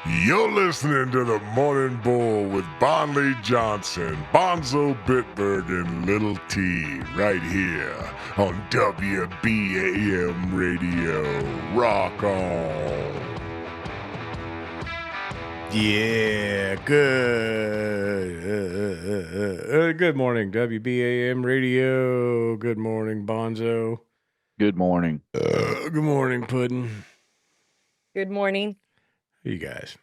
You're listening to the Morning Bull with Bonley Johnson, Bonzobitburg, and Little T right here on WBAM Radio. Rock on. Yeah, good morning, WBAM Radio. Good morning, Bonzo. Good morning. Good morning, Puddin'. Good morning. How you guys?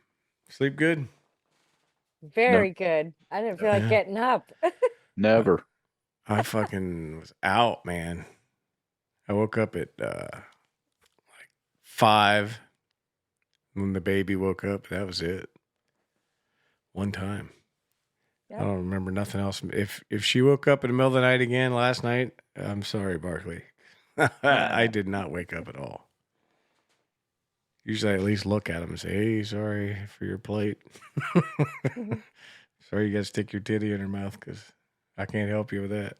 Sleep good? Very good. I didn't feel like getting up. Never. I fucking was out, man. I woke up at like 5 when the baby woke up. That was it. One time. Yep. I don't remember nothing else. If she woke up in the middle of the night again last night, I'm sorry, Barkley. I did not wake up at all. Usually I at least look at him and say, hey, sorry for your plate. Sorry you got to stick your titty in her mouth because I can't help you with that.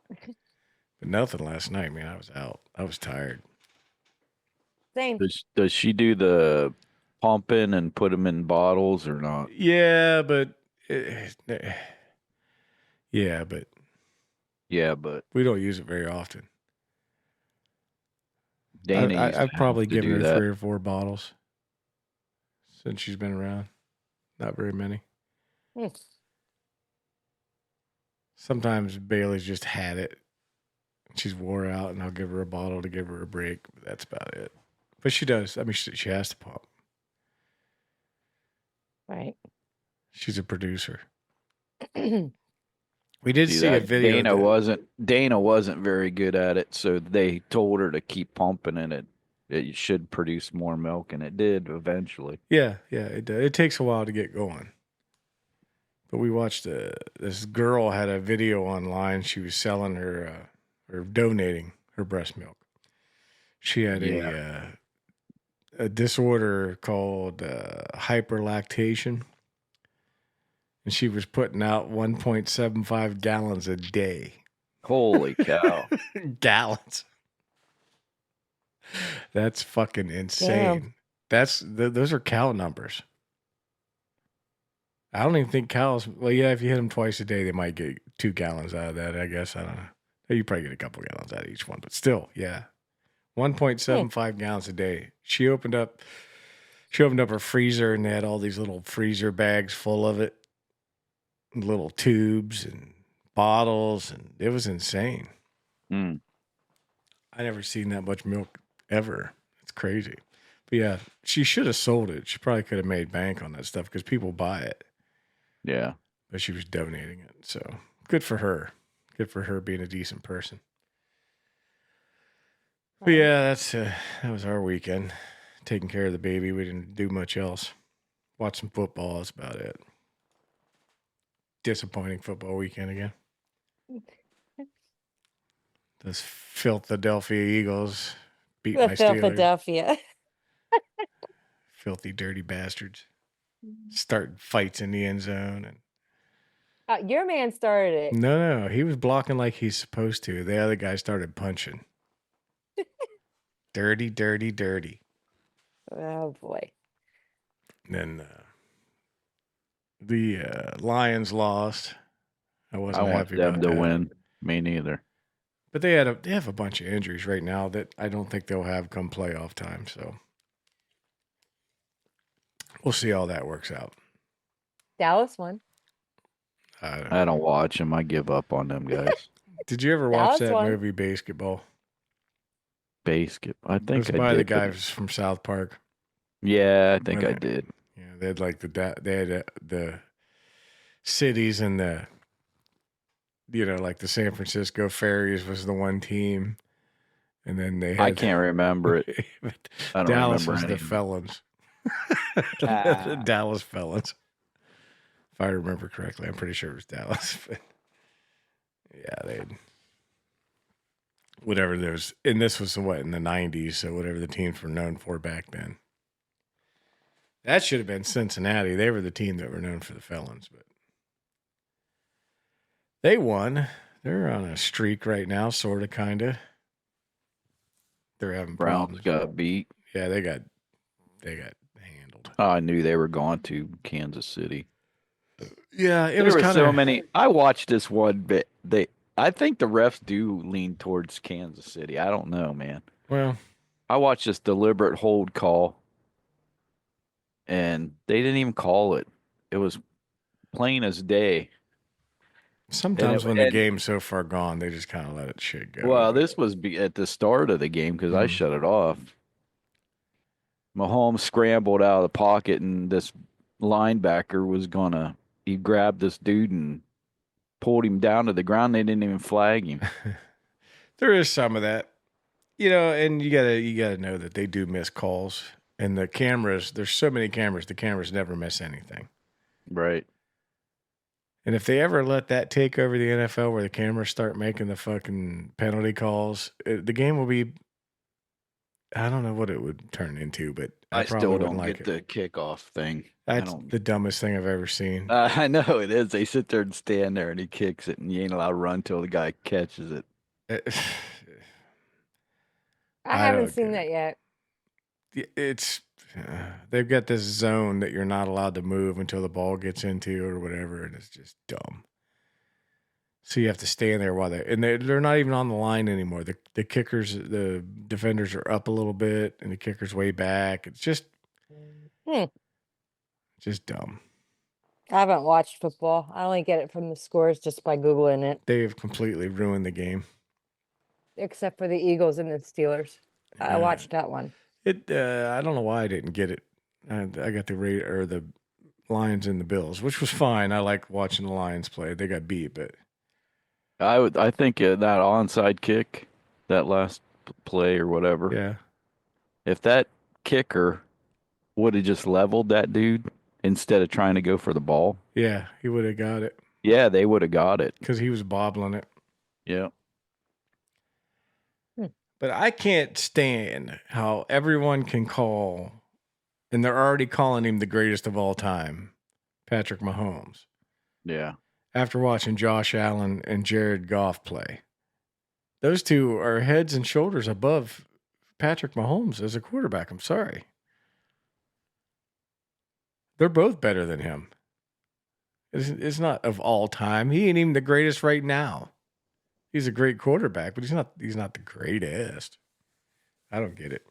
But nothing last night, man. I was out. I was tired. Same. Does she do the pumping and put them in bottles or not? Yeah, but Yeah, but we don't use it very often. Dana I've probably given her that. 3 or 4 bottles since she's been around. Not very many. Sometimes Bailey's just had it. She's wore out, and I'll give her a bottle to give her a break. But that's about it. But she does. I mean, she has to pump. Right. She's a producer. We did see a video. Dana wasn't very good at it, so they told her to keep pumping, and it should produce more milk, and it did eventually. Yeah, it does. It takes a while to get going. But we watched this girl had a video online. She was selling her or donating her breast milk. She had a disorder called hyperlactation. And she was putting out 1.75 gallons a day. Holy cow. Gallons. That's fucking insane. Damn. Those are cow numbers. I don't even think cows, well, yeah, if you hit them twice a day, they might get 2 gallons out of that, I guess. I don't know. You probably get a couple gallons out of each one, but still, yeah. 1.75 gallons a day. She opened up her freezer, and they had all these little freezer bags full of it. Little tubes and bottles, and it was insane. I never seen that much milk ever. It's crazy. But yeah, she should have sold it. She probably could have made bank on that stuff because people buy it. Yeah. But she was donating it. So good for her. Good for her being a decent person. But yeah, that was our weekend. Taking care of the baby. We didn't do much else. Watch some football. That's about it. Disappointing football weekend again. Those Philadelphia Eagles beat my Steelers. Philadelphia. Filthy, dirty bastards. Starting fights in the end zone. And your man started it. No, he was blocking like he's supposed to. The other guy started punching. Dirty, dirty, dirty. Oh boy. And then the Lions lost. I wasn't happy about that. I want them to win. Me neither. But they have a bunch of injuries right now that I don't think they'll have come playoff time. So we'll see how that works out. Dallas won. I don't watch them. I give up on them guys. Did you ever watch that movie Basketball? I think I did. By the guys from South Park. Yeah, I think I did. Yeah, they had like the cities and the like the San Francisco Fairies was the one team, and then they had, I can't remember it. I don't Dallas remember was any. the Felons. The Dallas Felons. If I remember correctly, I'm pretty sure it was Dallas. But yeah, they had whatever there was, and this was in the 90s, so whatever the teams were known for back then. That should have been Cincinnati. They were the team that were known for the Felons, but they won. They're on a streak right now, sort of, kind of. They're having Browns problems. got beat. Yeah, they got handled. I knew they were going to Kansas City. Yeah, it There was were kind so of many. I watched this one bit. I think the refs do lean towards Kansas City. I don't know, man. well. I watched this deliberate hold call, and they didn't even call it. It was plain as day. And Sometimes when the game's so far gone, they just kind of let it shit go. well, but- this was at the start of the game because I Mhm. shut it off. Mahomes scrambled out of the pocket, and this linebacker was gonna. He grabbed this dude and pulled him down to the ground. They didn't even flag him. There is some of that, and you gotta know that they do miss calls, and the cameras. There's so many cameras. The cameras never miss anything. Right. And if they ever let that take over the NFL, where the cameras start making the fucking penalty calls, the game will be. I don't know what it would turn into, but I probably still wouldn't don't like get it. the kickoff thing. That's the dumbest thing I've ever seen. I know it is. They sit there and stand there, and he kicks it, and you ain't allowed to run till the guy catches it. I I haven't don't seen get that yet. it's they've got this zone that you're not allowed to move until the ball gets into or whatever, and it's just dumb. So you have to stand there while they're not even on the line anymore. The kickers, the defenders are up a little bit, and the kicker's way back. It's just Hmm. dumb. I haven't watched football. I only get it from the scores just by Googling it, They have completely ruined the game. except for the Eagles and the Steelers. I Yeah. watched that one. I don't know why I didn't get it. I got the Lions and the Bills, which was fine. I like watching the Lions play. They got beat, but I think that onside kick, that last play or whatever. yeah, If that kicker would have just leveled that dude instead of trying to go for the ball, yeah, he would have got it yeah, they would have got it. because he was bobbling it. Yeah. But I can't stand how everyone can call, and they're already calling him the greatest of all time, Patrick Mahomes, Yeah. after watching Josh Allen and Jared Goff play. Those two are heads and shoulders above Patrick Mahomes as a quarterback. I'm sorry. They're both better than him. It's not of all time. He ain't even the greatest right now. He's a great quarterback, but he's not the greatest. I don't get it.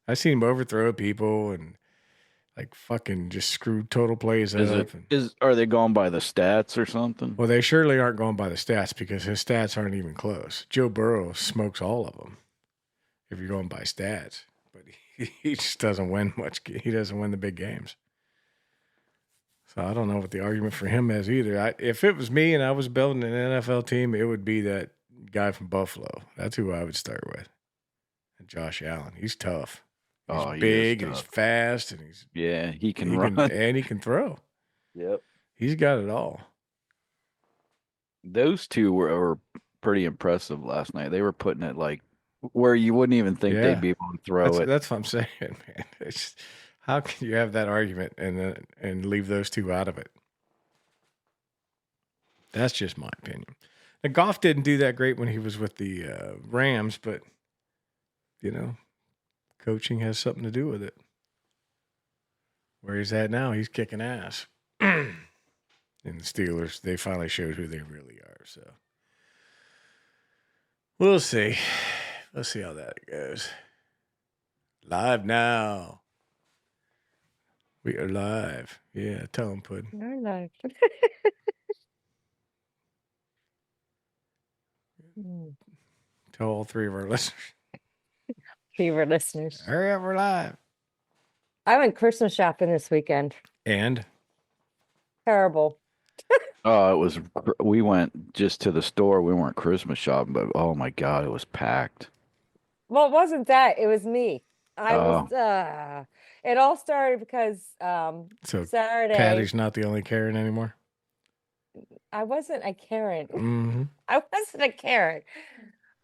I've seen him overthrow people and like fucking just screw total plays up. Are they going by the stats or something? Well, they surely aren't going by the stats because his stats aren't even close. Joe Burrow smokes all of them if you're going by stats, but he just doesn't win much. He doesn't win the big games. So I don't know what the argument for him is either. If it was me and I was building an NFL team, it would be that guy from Buffalo. That's who I would start with. And Josh Allen. He's tough. He's big and he's fast and he can run. And he can throw. Yep. He's got it all. Those two were pretty impressive last night. They were putting it like where you wouldn't even think they'd be able to throw it. That's what I'm saying, man. How can you have that argument and leave those two out of it? That's just my opinion. Now, Goff didn't do that great when he was with the Rams, but coaching has something to do with it. Where he's at now, he's kicking ass. And the Steelers, they finally showed who they really are. So we'll see. Let's see how that goes. Live now. We are live. Yeah, tell them, Puddin'. You're live. Tell all three of our listeners. Fever listeners. Hurry up, we're live. I went Christmas shopping this weekend. And? Terrible. Oh, we went just to the store. We weren't Christmas shopping, but oh my God, it was packed. Well, it wasn't that. It was me. It all started because So Saturday. Patty's not the only Karen anymore? I wasn't a Karen. Mm-hmm. I wasn't a Karen.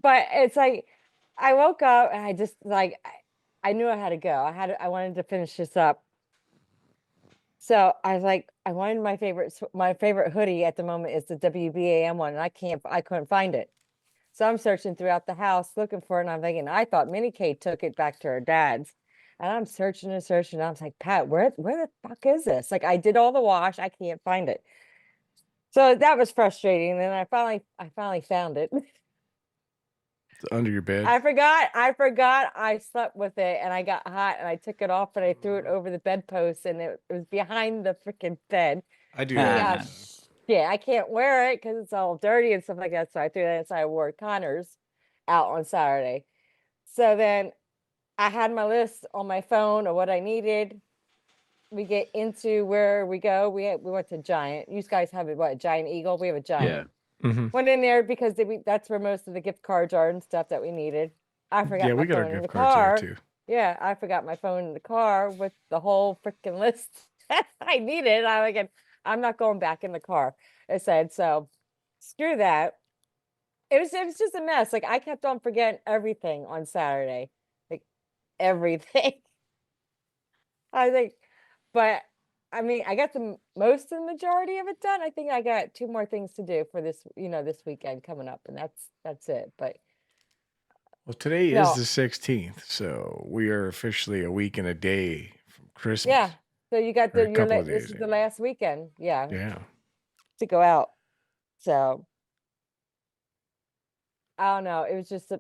But it's like I woke up and I just I knew I had to go. I wanted to finish this up. So I was like, I wanted my favorite hoodie at the moment is the WBAM one, and I couldn't find it. So I'm searching throughout the house looking for it, and I'm thinking, I thought Minnie K took it back to her dad's. And I'm searching and searching. I was like, Pat, where the fuck is this? Like, I did all the wash. I can't find it. So that was frustrating. And then I finally found it. It's under your bed. I forgot I slept with it and I got hot and I took it off and I threw it over the bedpost and it was behind the freaking bed. I do Yeah, that. yeah, I can't wear it because it's all dirty and stuff like that. So I threw that inside. I wore Connor's out on Saturday. So then I had my list on my phone of what I needed. We get into where we go. We went to Giant. You guys have a Giant Eagle? We have a Giant. Mm-hmm. Went in there because that's where most of the gift cards are and stuff that we needed. I forgot Yeah, my we got our phone in the gift cards car. there too. Yeah, I forgot my phone in the car with the whole freaking list that I needed. I'm not going back in the car. I said, so screw that. It was just a mess. Like I kept on forgetting everything on Saturday. Like everything. I think, but I mean, I got most of the majority of it done. I think I got 2 more things to do for this, this weekend coming up, and that's it. But Well, today no, is the 16th, so we are officially a week and a day from Christmas. yeah. So you got Or a couple of this days is the anyway. last weekend, yeah, Yeah. to go out. So I don't know. It was just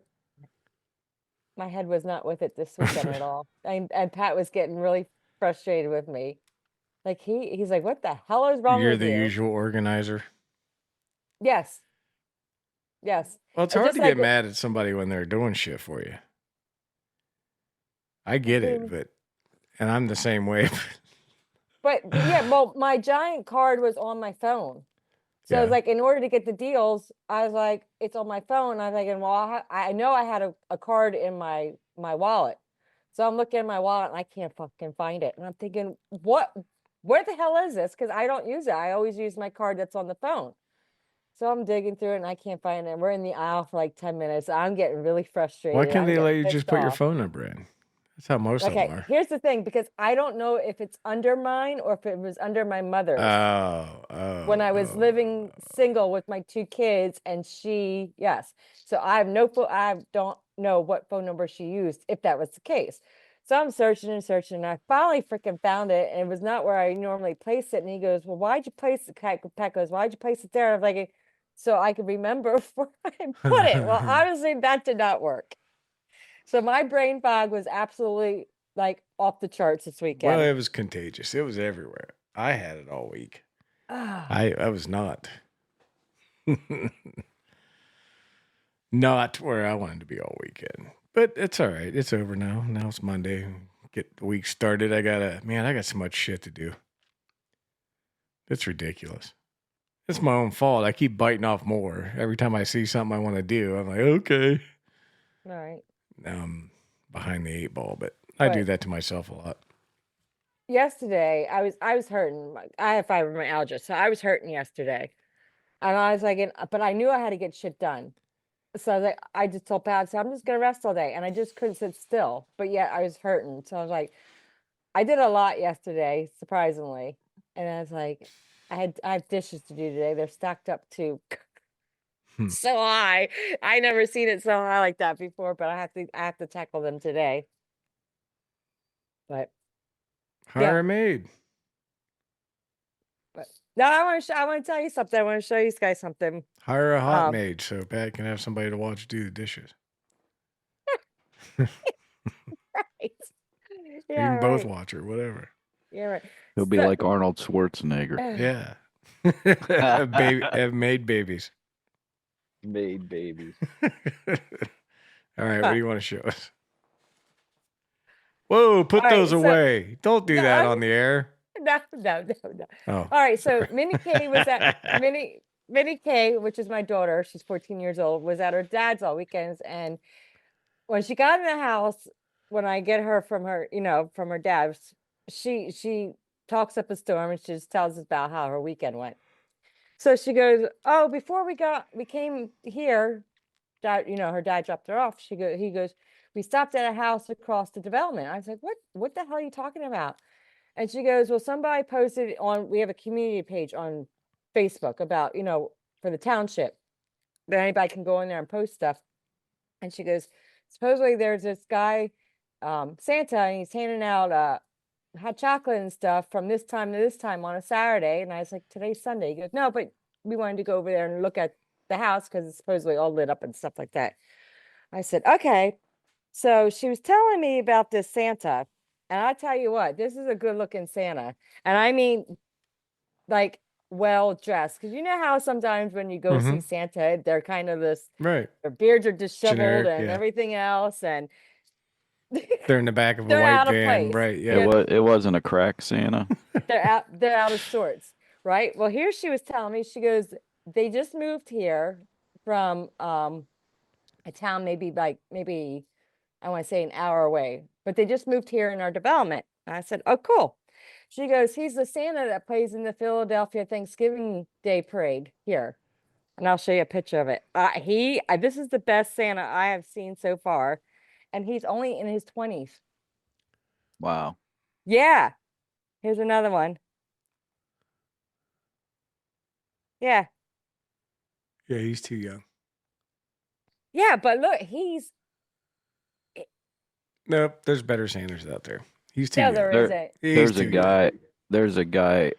my head was not with it this weekend at all, and Pat was getting really frustrated with me. Like he's like, "What the hell is wrong You're with the you?" usual organizer. Yes, yes. Well, it's And hard just to like get mad at somebody when they're doing shit for you. I get it, and I'm the same way. But yeah, well, my Giant card was on my phone. So I was Yeah. like, in order to get the deals, I was like, it's on my phone. I was like, well, I know I had a card in my wallet. So I'm looking at my wallet and I can't fucking find it. And I'm thinking, where the hell is this? Because I don't use it. I always use my card that's on the phone. So I'm digging through it and I can't find it. And we're in the aisle for like 10 minutes. I'm getting really frustrated. Why can't I'm they let getting you just pissed put your off. phone number in? That's how most of them Okay, are. here's the thing, because I don't know if it's under mine or if it was under my mother's. When I was living single with my 2 kids and yes. So I don't know what phone number she used, if that was the case. So I'm searching and searching and I finally freaking found it and it was not where I normally place it. And he goes, well, why'd you place it? Pat goes, why'd you place it there? I'm like, so I could remember where I put it. Well, obviously that did not work. So my brain fog was absolutely like off the charts this Well, weekend. it was contagious. It was everywhere. I had it all week. Ah. I was not. Not where I wanted to be all weekend. But it's all right. It's over now. Now it's Monday. Get the week started. I got so much shit to do. It's ridiculous. It's my own fault. I keep biting off more. Every time I see something I want to do, I'm like, okay. All right. Now I'm behind the 8 ball, but I do that to myself a lot. Yesterday, I was hurting. I have fibromyalgia, so I was hurting yesterday. And I was like, but I knew I had to get shit done. So I just told Pat, I said, I'm just gonna rest all day. And I just couldn't sit still. But yet I was hurting. So I was like, I did a lot yesterday, surprisingly. And I was like, I have dishes to do today. They're stacked up too. So high. I never seen it so high like that before, but I have to tackle them today. But Hire a maid. But no, I want to tell you something. I want to show you guys something. Hire a hot maid so Pat can have somebody to watch do the dishes. Right. You can both watch her, whatever. Yeah, right. He'll be like Arnold Schwarzenegger. Yeah. Have made babies. Made babies. All right, what do you want to show us? Whoa, put those away. Don't do that on the air. No. Oh, all right. So Minnie K was at Minnie K, which is my daughter. She's 14 years old. Was at her dad's all weekends, and when she got in the house, when I get her from her, from her dad's, she talks up a storm and she just tells us about how her weekend went. So she goes, "Oh, before we came here, dad, her dad dropped her off. He goes, we stopped at a house across the development." I was like, "What the hell are you talking about?" And she goes, "Well, somebody posted we have a community page on Facebook about, for the township, that anybody can go in there and post stuff." And she goes, "Supposedly there's this guy Santa, and he's handing out hot chocolate and stuff from this time to this time on a Saturday. And I was like, today's Sunday. He goes, no, but we wanted to go over there and look at the house because it's supposedly all lit up and stuff like that. I said, okay. So she was telling me about this Santa. And I tell you what, this is a good looking Santa. And I mean, like, well dressed. Because you know how sometimes when you go see Santa, they're kind of this, Right. their beards are disheveled Generic, and yeah. everything else. And They're in the back of a They're white out of van. place. Right. It Yeah. was. It wasn't a crack Santa. they're out of sorts, right? Well, here she was telling me, she goes, they just moved here from a town maybe I want to say an hour away, but they just moved here in our development. And I said, oh, cool. She goes, he's the Santa that plays in the Philadelphia Thanksgiving Day parade here. And I'll show you a picture of it. This is the best Santa I have seen so far. And he's only in his 20s. Wow. Yeah. Here's another one. Yeah. Yeah, he's too young. Yeah, but look, Nope, there's better Santas out there. He's too yeah, young. there isn't. There's He's a too guy. There's a guy.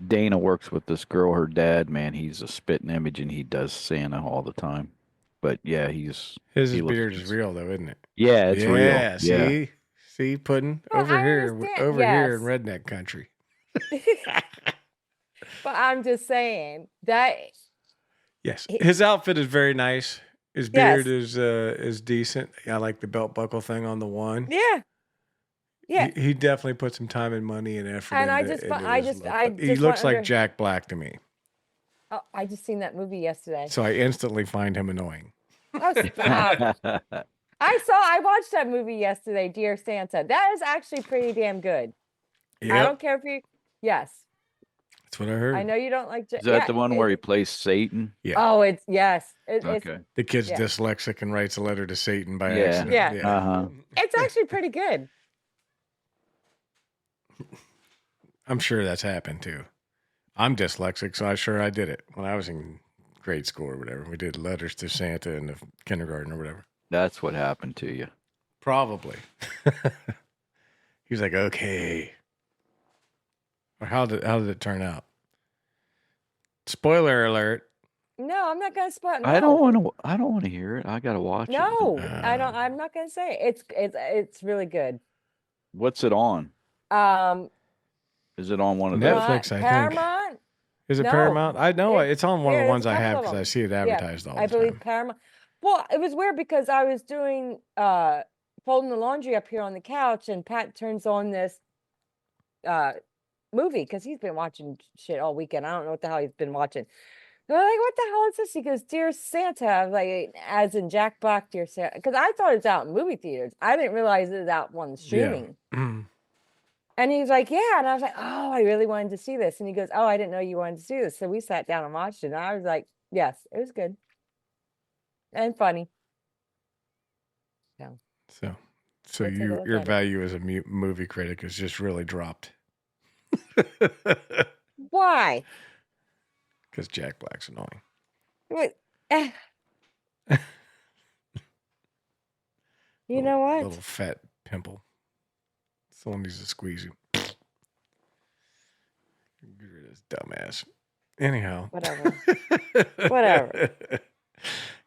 Dana works with this girl. Her dad, man, he's a spitting image, and he does Santa all the time. But yeah, His he looks beard is real though, isn't it? Yeah, it's real. Yeah, Yeah. see, pudding Well, over I here, understand, here in yes. redneck country. But I'm just saying that Yes, He- his outfit is very nice. His Yes. beard is decent. I like the belt buckle thing on the one. yeah. Yeah. He definitely put some time and money and effort And into, I his just look, I but he just looks want like under- Jack Black to me, Oh, I just seen that movie yesterday. so I instantly find him annoying. Oh, stop. I watched that movie yesterday, Dear Santa. That is actually pretty damn good. I Yep, don't care if you yes. that's what I heard. I know you don't like Is that the one where he plays Satan? Yeah. Oh, it's yes. It's Okay. The kid's Yeah. dyslexic and writes a letter to Satan by Yeah. accident. Yeah. Uh-huh. it's actually pretty good. I'm sure that's happened too. I'm dyslexic, so I did it when I was in grade school or whatever. We did letters to Santa in the kindergarten or whatever. That's what happened to you. Probably. He was like, okay. Or how did it turn out? Spoiler alert. No, I'm not gonna spoil. No. I don't want to hear it. I gotta watch it. No, I don't. I'm not gonna say it. It's really good. What's it on? Is it on one of those? Netflix, I think. Paramount. Is it No. Paramount? I know it's on one of Yeah, the there's ones a I couple have of because I them. see it advertised all the I believe time. Paramount. Well, it was weird because I was doing folding the laundry up here on the couch, and Pat turns on this movie because he's been watching shit all weekend. I don't know what the hell he's been watching. And I'm like, what the hell is this? He goes, Dear Santa. I was like, as in Jack Black, Dear Santa. Because I thought it was out in movie theaters. I didn't realize it was out on streaming. Yeah. And he's like, yeah. And I was like, oh, I really wanted to see this. And he goes, oh, I didn't know you wanted to see this. So we sat down and watched it. And I was like, yes, it was good. And funny. So Go take a look your at it. value as a movie critic has just really dropped. Why? Because Jack Black's annoying. Wait, you know what? Little fat pimple. Someone needs to squeeze you. Get rid of this dumbass. Anyhow. Whatever. Whatever.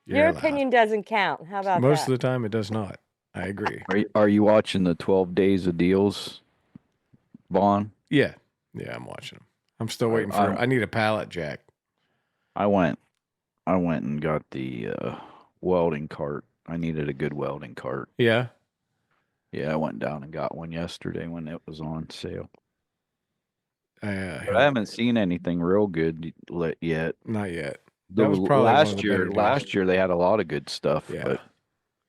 Your allowed. opinion doesn't count. How about Most that? of the time, it does not. I agree. Are you watching the 12 Days of Deals, Vaughn? Yeah, I'm watching them. I'm still waiting for. I need a pallet jack. I went and got the welding cart. I needed a good welding cart. Yeah. Yeah, I went down and got one yesterday when it was on sale. But But I haven't seen anything real good yet. Not yet. That was probably one of the better deals. Last year they had a lot of good stuff. Yeah. But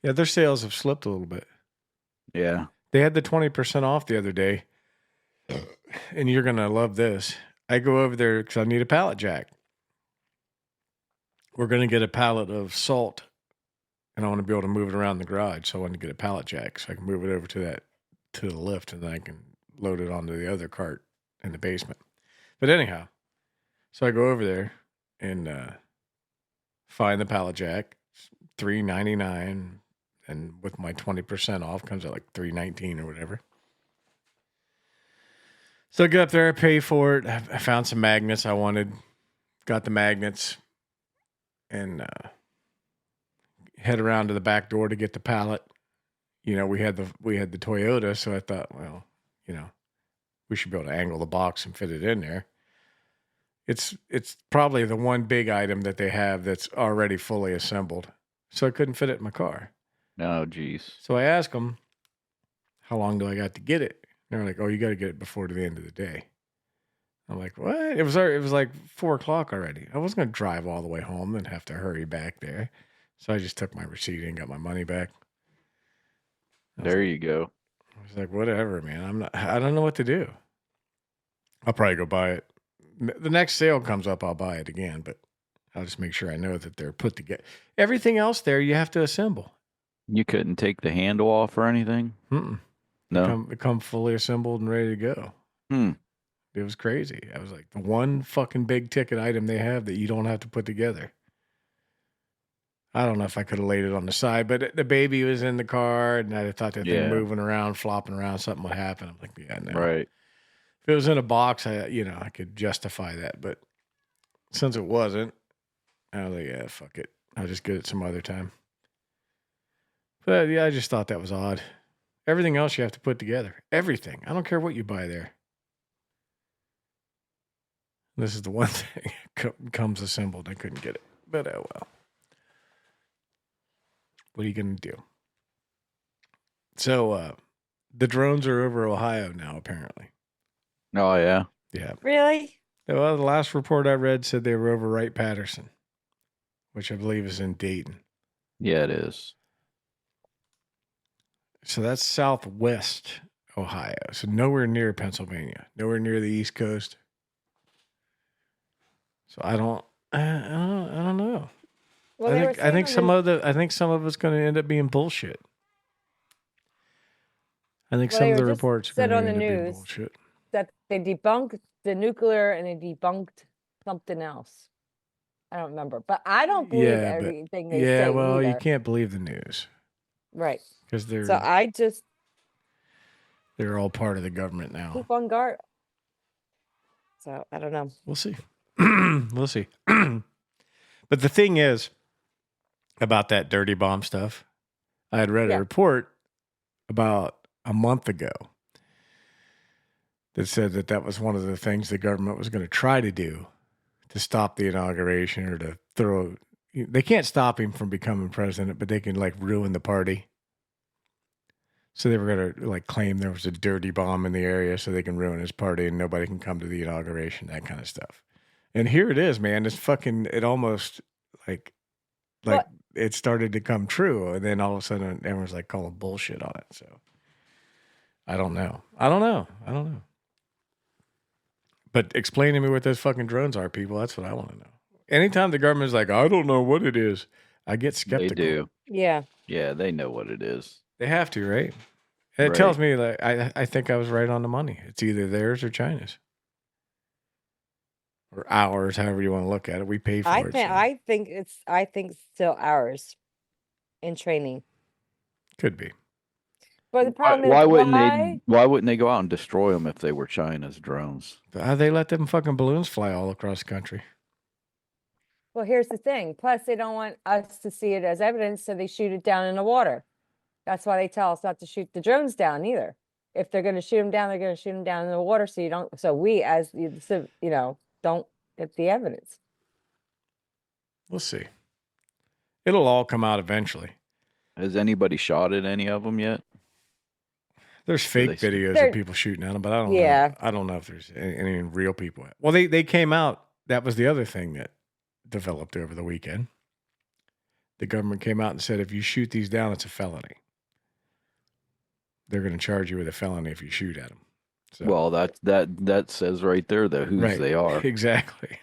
Yeah, their sales have slipped a little bit. yeah. They had the 20% off the other day, and you're gonna love this. I go over there because I need a pallet jack. We're gonna get a pallet of salt, and I want to be able to move it around the garage. So I want to get a pallet jack so I can move it over to the lift, and then I can load it onto the other cart in the basement. But anyhow, so I go over there and find the pallet jack, $3.99. and with my 20% off comes at like $319 or whatever. So I get up there, I pay for it. I found some magnets I wanted, got the magnets, and head around to the back door to get the pallet. You know, we had the Toyota, so I thought, well, you know, we should be able to angle the box and fit it in there. It's probably the one big item that they have that's already fully assembled, so I couldn't fit it in my car. Oh, geez. So I asked them, how long do I got to get it? And they're like, oh, you got to get it before the end of the day. I'm like, what? It was like 4:00 already. I wasn't going to drive all the way home and have to hurry back there. So I just took my receipt and got my money back. There you go. I was like, whatever, man. I don't know what to do. I'll probably go buy it. The next sale comes up, I'll buy it again, but I'll just make sure I know that they're put together. Everything else there, you have to assemble. You couldn't take the handle off or anything? Mm-mm. No. They come fully assembled and ready to go. It was crazy. I was like, the one fucking big ticket item they have that you don't have to put together. I don't know if I could have laid it on the side, but the baby was in the car, and I thought that thing moving around, flopping around, something would happen. I'm like, yeah, no. Right. If it was in a box, I could justify that. But since it wasn't, I was like, yeah, fuck it. I'll just get it some other time. But yeah, I just thought that was odd. Everything else you have to put together. Everything. I don't care what you buy there. This is the one thing. Comes assembled. I couldn't get it. But oh well. What are you going to do? So the drones are over Ohio now, apparently. Oh, yeah? Yeah. Really? Well, the last report I read said they were over Wright-Patterson, which I believe is in Dayton. Yeah, it is. So that's southwest Ohio. So nowhere near Pennsylvania. Nowhere near the East Coast. So I don't know. Well, I think some of it's going to end up being bullshit. I think some of the reports are going to end up being bullshit. That they debunked the nuclear and they debunked something else. I don't remember, but I don't believe everything they say. Yeah, well, either. you can't believe the news, right? Because they're all part of the government now. Keep on guard. So I don't know. We'll see. We'll see. But the thing is about that dirty bomb stuff. I had read a report about a month ago that said that was one of the things the government was going to try to do to stop the inauguration or to throw. They can't stop him from becoming president, but they can like ruin the party. So they were going to like claim there was a dirty bomb in the area so they can ruin his party and nobody can come to the inauguration, that kind of stuff. And here it is, man. It almost like it started to come true. And then all of a sudden everyone's like calling bullshit on it. So I don't know. But explain to me what those fucking drones are, people. That's what I want to know. Anytime the government's like, I don't know what it is, I get skeptical. They do. Yeah. Yeah, they know what it is. They have to, right? And it tells me that I think I was right on the money. It's either theirs or China's. Or ours, however you want to look at it. We pay for it. I think it's still ours in training. Could be. But the problem why is wouldn't they go out and destroy them if they were China's drones? They let them fucking balloons fly all across the country. Well, here's the thing. Plus, they don't want us to see it as evidence, so they shoot it down in the water. That's why they tell us not to shoot the drones down either. If they're going to shoot them down, they're going to shoot them down in the water, so you don't. So we, as don't get the evidence. We'll see. It'll all come out eventually. Has anybody shot at any of them yet? There's fake videos of people shooting at them, but I don't know. I don't know if there's any real people. Well, they came out. That was the other thing that developed over the weekend. The government came out and said, if you shoot these down, it's a felony. They're going to charge you with a felony if you shoot at them. So, well, that says right there whose they are. Exactly.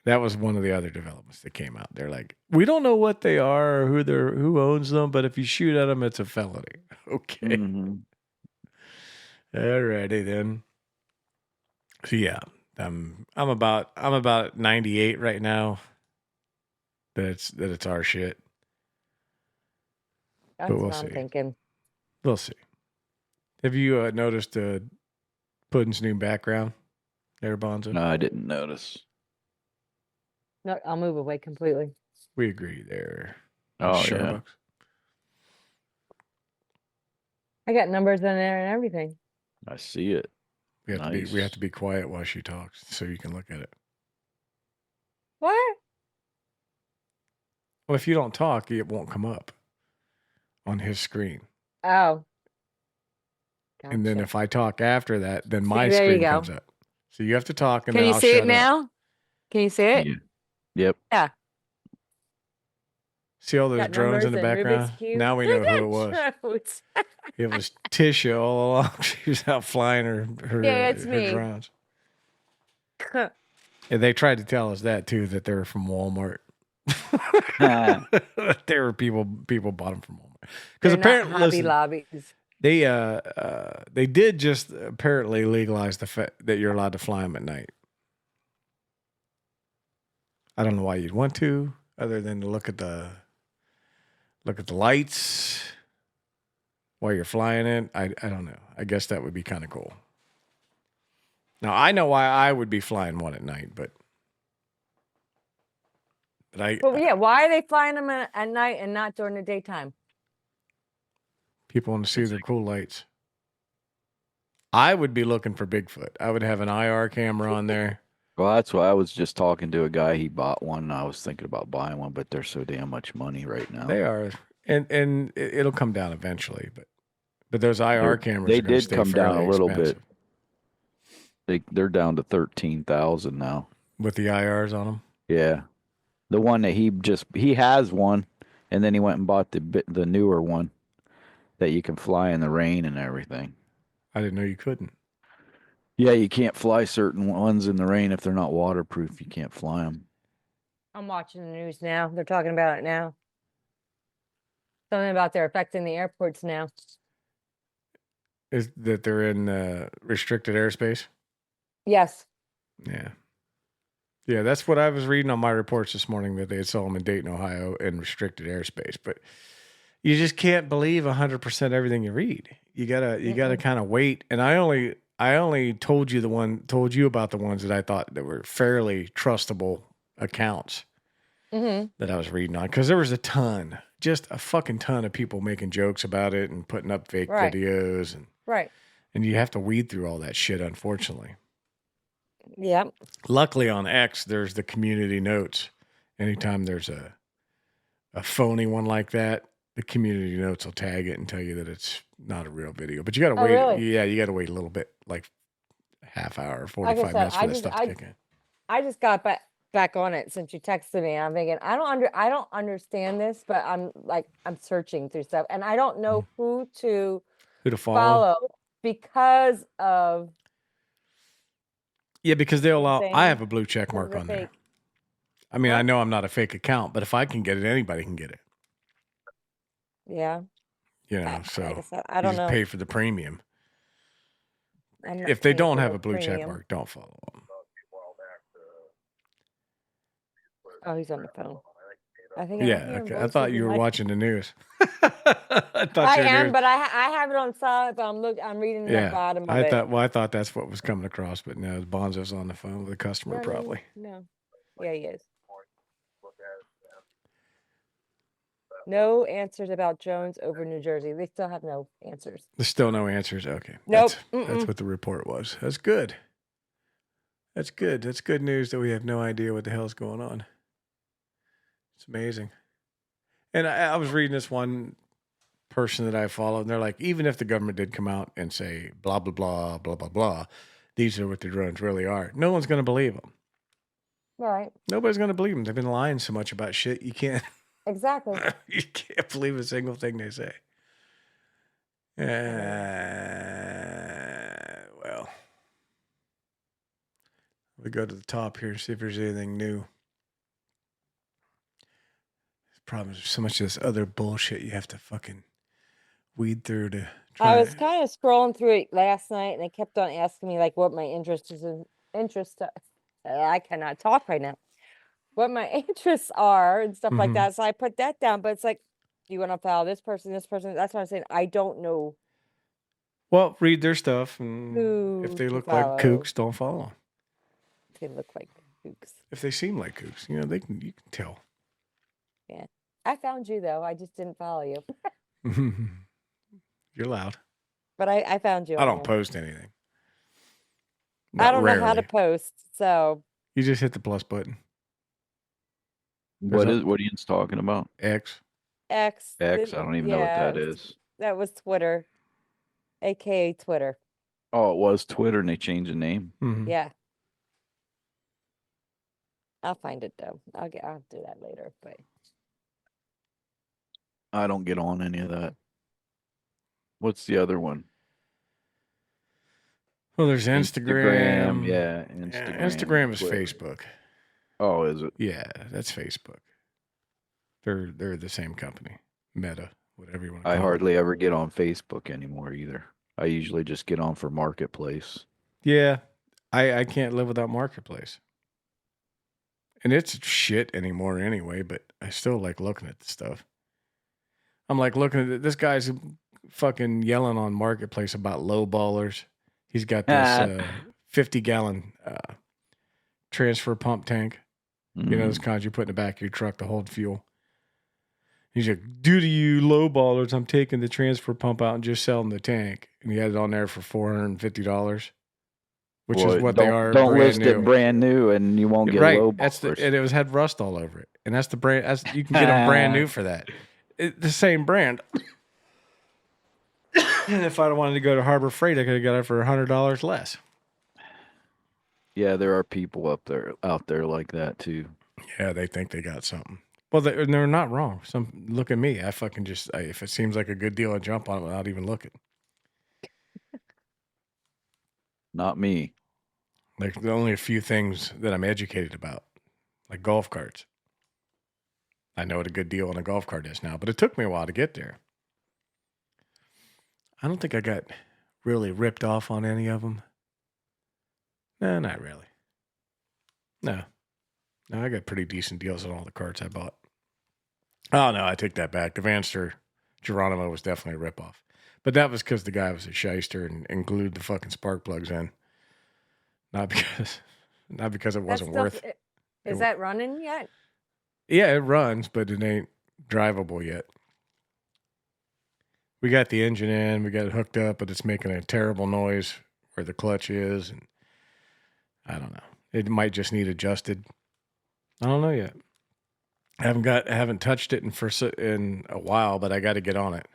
That was one of the other developments that came out. They're like, we don't know what they are or who owns them, but if you shoot at them, it's a felony. Okay. Mm-hmm. Alrighty then. So yeah, I'm about 98 right now. that it's our shit. That's we'll what I'm see. thinking. We'll see. Have you noticed Puddin's new background there, Bonzo? No, I didn't notice. No, I'll move away completely. We agree there. Oh, yeah. Starbucks. I got numbers in there and everything. I see it. We have Nice. to be quiet while she talks so you can look at it. What? Well, if you don't talk, it won't come up on his screen. Oh. Gotcha. And then if I talk after that, then my there you screen go. comes up. So you have to talk, and Can then you I'll see shut it up. now? Can you see it? Yeah. Yep. Yeah. See all those Got drones in the numbers and Rubik's background? Cube. Now we know who it was. Drones. It was Tisha all along. She was out flying her Yeah, it's her me. drones. And they tried to tell us that too, that they were from Walmart. There were people bought them from Walmart. Because apparently, Hobby Lobbies. they did just apparently legalize the fact that you're allowed to fly them at night. I don't know why you'd want to, other than to look at the lights while you're flying it. I don't know. I guess that would be kind of cool. Now I know why I would be flying one at night, but yeah, why are they flying them at night and not during the daytime? People want to see their cool lights. I would be looking for Bigfoot. I would have an IR camera on there. Well, that's why I was just talking to a guy. He bought one. And I was thinking about buying one, but they're so damn much money right now. They are, and it'll come down eventually. But those IR cameras, they are gonna did stay come down fairly a little expensive. bit. They're down to 13,000 now with the IRs on them. Yeah, the one that he has one, and then he went and bought the newer one that you can fly in the rain and everything. I didn't know you couldn't. Yeah, you can't fly certain ones in the rain if they're not waterproof. You can't fly them. I'm watching the news now. They're talking about it now. Something about they're affecting the airports now. Is that they're in restricted airspace? Yes. Yeah. Yeah, that's what I was reading on my reports this morning, that they saw them in Dayton, Ohio in restricted airspace. But you just can't believe 100% everything you read. You gotta kind of wait. And I only told you about the ones that I thought that were fairly trustable accounts that I was reading on, because there was just a fucking ton of people making jokes about it and putting up fake videos and you have to weed through all that shit, unfortunately. Yep. Luckily on X, there's the community notes. Anytime there's a phony one like that, the community notes will tag it and tell you that it's not a real video. But you got to wait. Really? Yeah, you got to wait a little bit, like half hour, 45 minutes for that stuff to kick in. I just got back on it since you texted me. I'm thinking, I don't understand this, but I'm searching through stuff, and I don't know who to follow because of. Yeah, because they'll allow. I have a blue check mark on there. I mean, I know I'm not a fake account, but if I can get it, anybody can get it. Yeah. You know, so I don't know. Pay for the premium. If they don't have a blue check mark, don't follow them. Oh, he's on the phone. Okay. I thought you were watching the news. I am, but I have it on silent. But I'm reading the bottom of it. I thought that's what was coming across, but no, Bonzo's on the phone with a customer, probably. No. Yeah, he is. No answers about Jones over New Jersey. They still have no answers. There's still no answers. Okay. Nope. That's what the report was. That's good. That's good. That's good news that we have no idea what the hell's going on. It's amazing. And I was reading this one person that I follow, and they're like, even if the government did come out and say, blah, blah, blah, blah, blah, blah, these are what the drones really are, no one's going to believe them. Right. Nobody's going to believe them. They've been lying so much about shit, you can't. Exactly. You can't believe a single thing they say. Well, we go to the top here and see if there's anything new. The problem is so much of this other bullshit you have to fucking weed through to try. I was kind of scrolling through it last night, and they kept on asking me like what my interest is in. I cannot talk right now. what my interests are and stuff like Mhm. that. So I put that down. But it's like, do you want to follow this person, this person? That's what I'm saying. I don't know Well, read their stuff, and if who they to look like follow. kooks, don't follow 'em. They look like kooks. If they seem like kooks, you know, you can tell. Yeah. I found you though. I just didn't follow you. You're loud. But I found you I on don't here. post anything. I Not don't know how to rarely. post. So You just hit the plus button. What are you talking about? X. X. X, I don't even know what that is. That was Twitter, aka Twitter. Oh, it was Twitter and they changed the name. Mhm. Yeah. I'll find it though. I'll do that later. But I don't get on any of that. What's the other one? Well, there's Instagram. Yeah, Yeah, Instagram. Instagram is Twitter. Facebook. Oh, is it? Yeah, that's Facebook. They're the same company. Meta, whatever you want to I call it. hardly ever get on Facebook anymore either. I usually just get on for Marketplace. Yeah, I can't live without Marketplace. And it's shit anymore anyway, but I still like looking at the stuff. I'm like looking at this guy's fucking yelling on Marketplace about low ballers. He's got this 50-gallon transfer pump tank. You know, those kinds you put in the back of your truck to hold fuel. He's like, due to you low ballers, I'm taking the transfer pump out and just selling the tank. And he had it on there for $450, which is what they are. Don't brand list new. it brand new, and you won't get low ballers. And it had rust all over it, and that's the brand. You can get them brand new for that. The same brand. And if I'd wanted to go to Harbor Freight, I could have got it for $100 less. Yeah, there are people out there like that too. Yeah, they think they got something. Well, they're not wrong. Look at me. I fucking if it seems like a good deal, I jump on it without even looking. Not me. Like, there are only a few things that I'm educated about, like golf carts. I know what a good deal on a golf cart is now, but it took me a while to get there. I don't think I got really ripped off on any of them. No, not really. No, I got pretty decent deals on all the carts I bought. Oh, no, I take that back. The Vanster Geronimo was definitely a ripoff. But that was because the guy was a shyster and glued the fucking spark plugs in. Not because it wasn't worth it. Is that running yet? Yeah, it runs, but it ain't drivable yet. We got the engine in, we got it hooked up, but it's making a terrible noise where the clutch is, and I don't know. It might just need adjusted. I don't know yet. I haven't touched it in a while, but I got to get on it.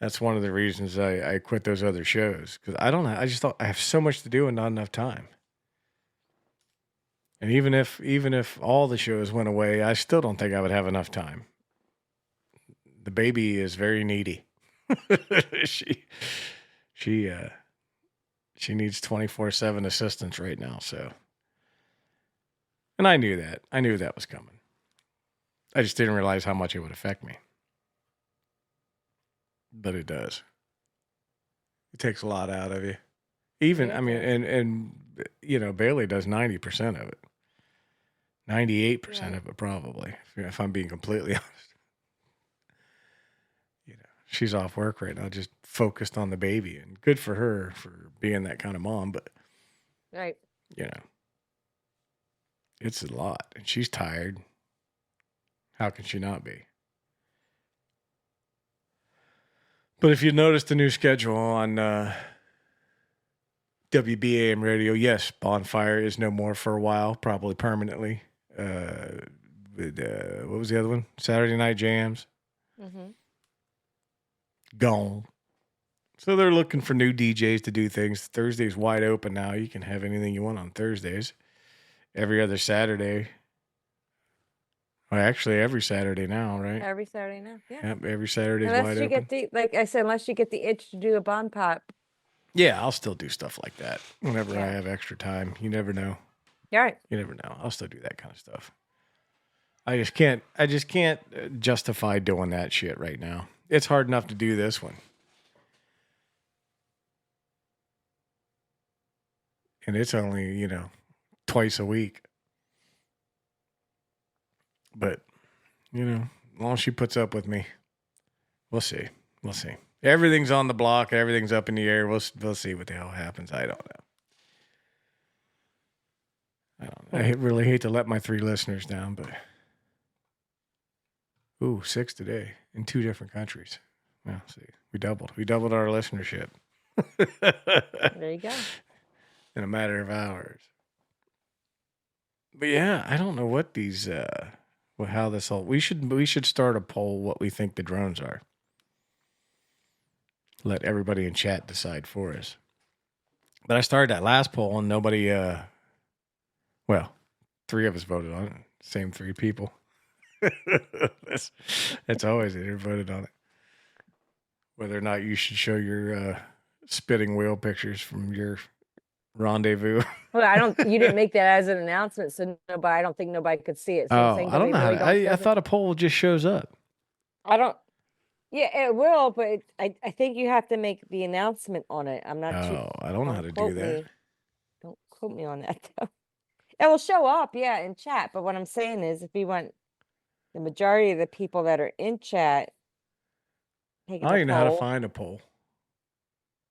That's one of the reasons I quit those other shows, because I don't know. I just thought I have so much to do and not enough time. And even if all the shows went away, I still don't think I would have enough time. The baby is very needy. she needs 24/7 assistance right now. So, and I knew that. I knew that was coming. I just didn't realize how much it would affect me. But it does. It takes a lot out of you. Even, I mean, and you know, Bailey does 90% of it. 98% of it, probably, if I'm being completely honest. You know, she's off work right now, just focused on the baby, and good for her for being that kind of mom. But, right, you know, it's a lot, and she's tired. How can she not be? But if you notice the new schedule on WBAM radio, yes, Bonfire is no more for a while, probably permanently. What was the other one? Saturday Night Jams. Mm-hmm. Gone. So they're looking for new DJs to do things. Thursday's wide open now. You can have anything you want on Thursdays. Every other Saturday. Well, actually, every Saturday now, right? Every Saturday now, yeah. Yep, every Saturday's Unless wide you open. get like I said, unless you get the itch to do a bond pop. Yeah, I'll still do stuff like that whenever I Yeah. have extra time. You never know. You're right. You never know. I'll still do that kind of stuff. I just can't justify doing that shit right now. It's hard enough to do this one. And it's only, twice a week. But, as long as she puts up with me, we'll see. We'll see. Everything's on the block. Everything's up in the air. We'll see what the hell happens. I don't know. I really hate to let my 3 listeners down, but 6 today in 2 different countries. Well, see, we doubled our listenership. There you go. In a matter of hours. But yeah, I don't know what these how this all. We should start a poll what we think the drones are. Let everybody in chat decide for us. But I started that last poll and nobody 3 of us voted on it. Same 3 people. That's always it. They voted on it. Whether or not you should show your spitting whale pictures from your rendezvous. Well, you didn't make that as an announcement, so I don't think nobody could see it. So I'm saying I don't know how really I thought a poll just shows up. Yeah, it will, but I think you have to make the announcement on it. I'm not sure. I don't know how to do that. Don't quote me on that, though. It will show up, in chat. But what I'm saying is, if you want the majority of the people that are in chat, I don't even know how to find a poll.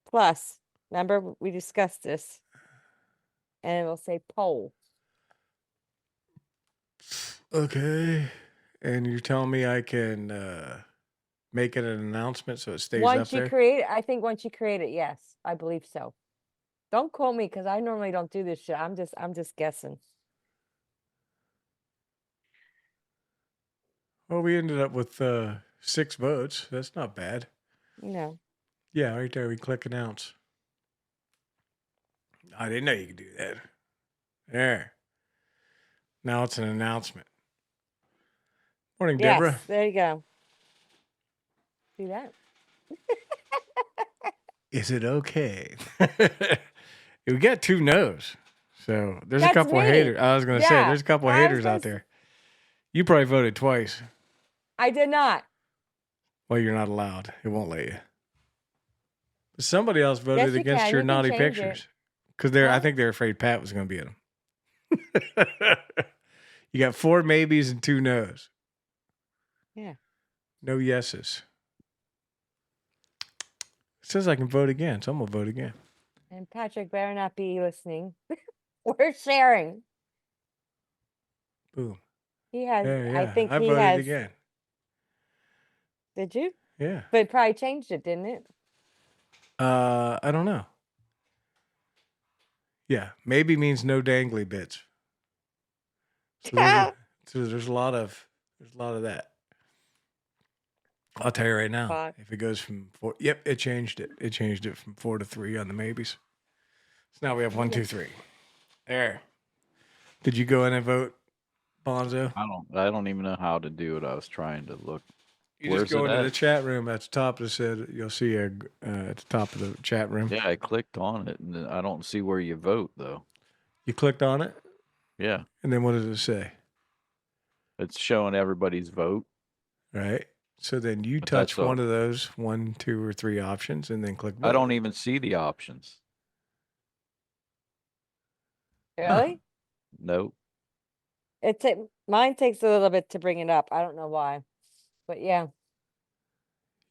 Plus, remember, we discussed this. And it will say poll. Okay. And you're telling me I can make it an announcement so it stays Once up you there? create it, I think once you create it, yes, I believe so. Don't quote me because I normally don't do this shit. I'm just guessing. Well, we ended up with 6 votes. That's not bad. No. Yeah, right there. We click announce. I didn't know you could do that. There. Now it's an announcement. Morning, Yes, Deborah. there you go. See that? Is it okay? We got 2 no's. So there's a That's couple of me. haters. I was going to say, Yeah, there's a couple of I was haters gonna out there. You probably voted twice. I did not. Well, you're not allowed. It won't let you. But somebody else voted Yes, you against can. your You can naughty change pictures. Because I think they're afraid Pat was going to be in them. You got 4 maybes and 2 no's. Yeah. No yeses. It says I can vote again, so I'm going to vote again. And Patrick better not be listening. We're sharing. Boom. He has. Yeah. I think I he voted has. again. Did you? Yeah. But it probably changed it, didn't it? I don't know. Yeah, maybe means no dangly bits. So there's a lot of that. I'll tell you right now. Fuck. If it goes from 4, yep, it changed it. It changed it from 4 to 3 on the maybes. So now we have 1, 2, 3. There. Did you go in and vote, Bonzo? I don't even know how to do it. I was trying to look. You Where's just go it into at? the chat room at the top. It said you'll see at the top of the chat room. Yeah, I clicked on it, and I don't see where you vote though. You clicked on it, Yeah, and then what does it say? it's showing everybody's vote. Right. So then you But touch that's one of those 1, 2, or 3 options, and then click vote. I don't even see the options. Really? Nope. Mine takes a little bit to bring it up. I don't know why, but yeah.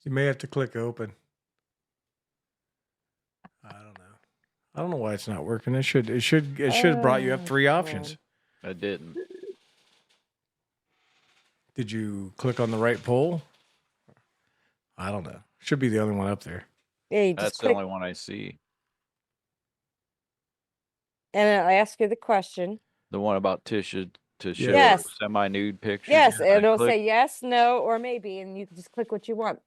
You may have to click open. I don't know why it's not working. It should have brought you up 3 options. I didn't. Did you click on the right poll? I don't know. Should be the only one up there. Yeah, you That's just the click, only one I see. and then I ask you the question. The one about Tisha to show Yes. semi-nude pictures. Yes, I and it'll clicked- say yes, no, or maybe, and you can just click what you want.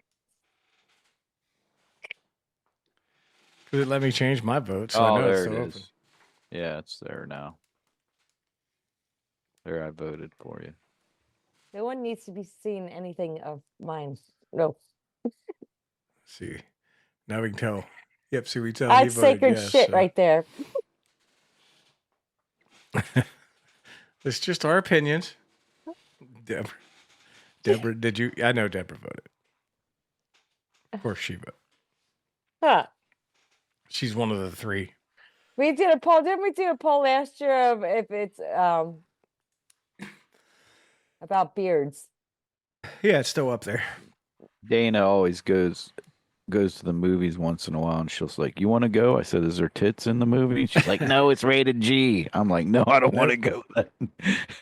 Could it let me change my vote? So I know there it's it still is. open. Yeah, it's there now. There, I voted for you. No one needs to be seeing anything of mine. No. See, now we can tell. Yep, see, we tell. That's he voted sacred yes, shit so. right there. It's just our opinions. Deborah, did you? I know Deborah voted. Of course she voted. Huh. She's one of the 3. We did a poll. Didn't we do a poll last year of if it's about beards. Yeah, it's still up there. Dana always goes to the movies once in a while, and she's like, "You want to go?" I said, "Is there tits in the movie?" She's like, "No, it's rated G." I'm like, "No, I don't want to Nope. go."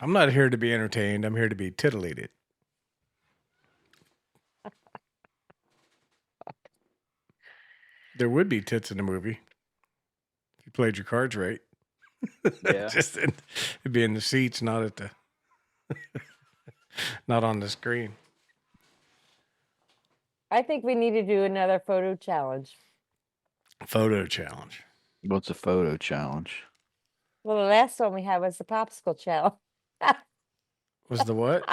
I'm not here to be entertained. I'm here to be titillated. There would be tits in the movie if you played your cards right. Yeah. Just it'd be in the seats, not at the, not on the screen. I think we need to do another photo challenge. Photo challenge. What's a photo challenge? Well, the last one we had was the popsicle challenge. Was the what?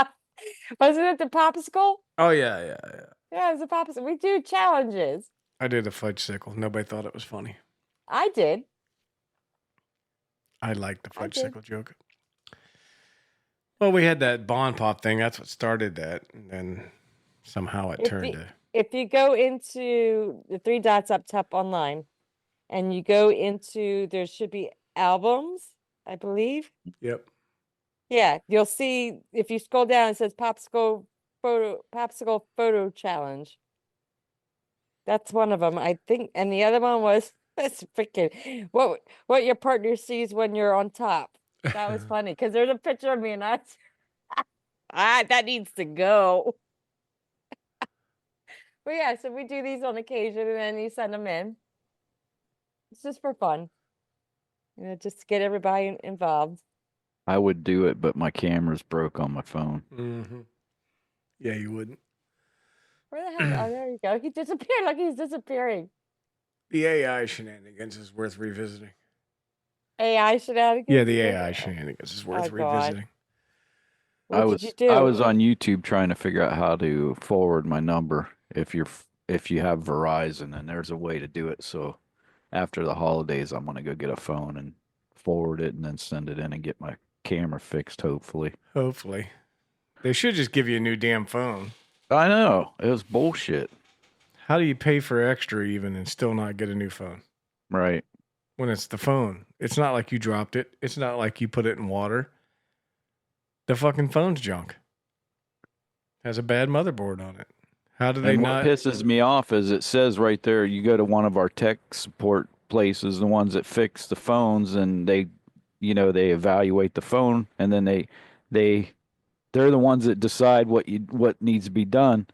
Wasn't it the popsicle? Oh yeah. Yeah, it was a popsicle. We do challenges. I did a fudge sickle. Nobody thought it was funny. I did. I liked the I fudge did. sickle joke. Well, we had that bond pop thing. That's what started that, and then somehow it turned to. If you go into the three dots up top online, and you go into, there should be albums, I believe. Yep. Yeah, you'll see if you scroll down, it says popsicle photo challenge. That's one of them, I think, and the other one was that's freaking what your partner sees when you're on top. That was funny because there's a picture of me and that needs to go. But yeah, so we do these on occasion, and then you send them in. It's just for fun, just to get everybody involved. I would do it, but my camera's broke on my phone. Mm-hmm. Yeah, you wouldn't. Where the hell? Oh, there you go. He disappeared. Look, he's disappearing. The AI shenanigans is worth revisiting. AI shenanigans? Yeah, the AI shenanigans is worth revisiting. What did you do? I was on YouTube trying to figure out how to forward my number if you have Verizon, and there's a way to do it. So after the holidays, I'm gonna go get a phone and forward it, and then send it in and get my camera fixed. Hopefully. They should just give you a new damn phone. I know, it was bullshit. How do you pay for extra even and still not get a new phone? Right. When it's the phone. It's not like you dropped it. It's not like you put it in water. The fucking phone's junk. Has a bad motherboard on it. How do they not? What pisses me off is it says right there, you go to one of our tech support places, the ones that fix the phones, and they evaluate the phone, and then they're the ones that decide what needs to be done.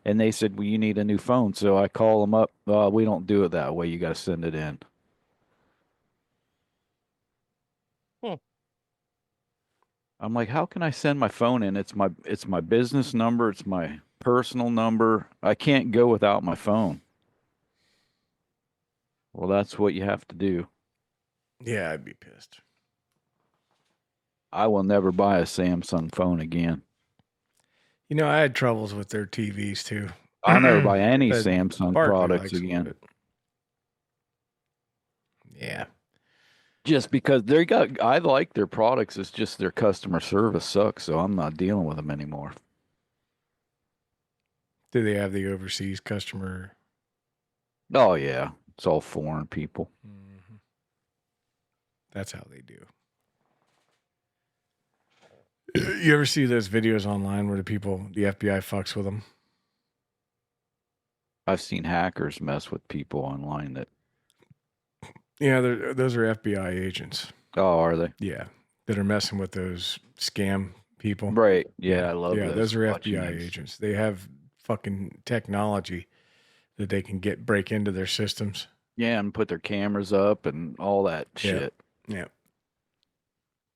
And they said, well, you need a new phone. So I call them up. We don't do it that way. You got to send it in. I'm like, how can I send my phone in? It's my business number. It's my personal number. I can't go without my phone. Well, that's what you have to do. Yeah, I'd be pissed. I will never buy a Samsung phone again. I had troubles with their TVs too. I'll never buy any But Samsung Barkley products likes them, again. but- Yeah. Just because I like their products. It's just their customer service sucks, so I'm not dealing with them anymore. Do they have the overseas customer? Oh yeah, it's all foreign people. Mm-hmm. That's how they do. You ever see those videos online where the FBI fucks with them? I've seen hackers mess with people online that. Yeah, those are FBI agents. Oh, are they? Yeah, that are messing with those scam people. Right. Yeah, I love. Yeah, those are FBI watching those. agents. They have fucking technology that they can break into their systems. Yeah, and put their cameras up and all that shit. Yeah,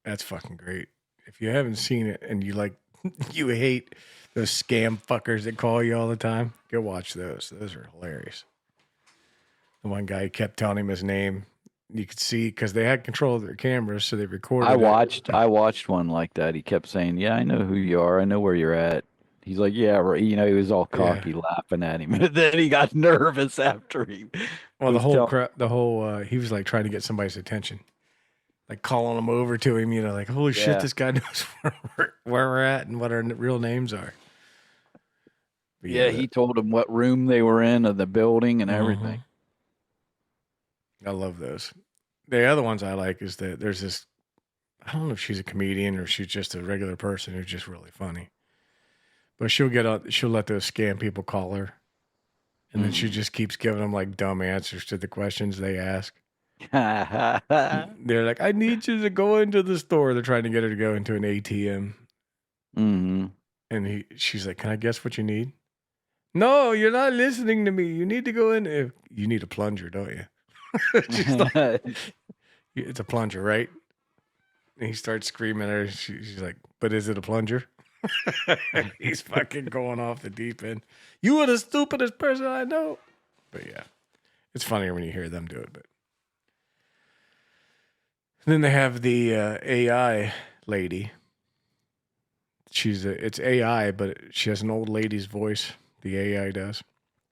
that's fucking great. If you haven't seen it and you you hate those scam fuckers that call you all the time, go watch those. Those are hilarious. The one guy kept telling him his name. You could see because they had control of their cameras, so they recorded. I watched one like that. He kept saying, "Yeah, I know who you are. I know where you're at." He's like, "Yeah, right." He was all cocky, laughing at him. And then he got nervous after he. Well, he was like trying to get somebody's attention, like calling them over to him. Like, holy shit, this guy knows where we're at and what our real names are. But yeah, he told him what room they were in of the building and everything. I love those. The other ones I like is that there's this, I don't know if she's a comedian or she's just a regular person who's just really funny. But she'll let those scam people call her. And then she just keeps giving them like dumb answers to the questions they ask. They're like, I need you to go into the store. They're trying to get her to go into an ATM. Mm-hmm. And she's like, can I guess what you need? No, you're not listening to me. You need to go in. You need a plunger, don't you? She's like, it's a plunger, right? And he starts screaming at her. She's like, but is it a plunger? He's fucking going off the deep end. You are the stupidest person I know. But yeah, it's funnier when you hear them do it. But then they have the AI lady. It's AI, but she has an old lady's voice. The AI does.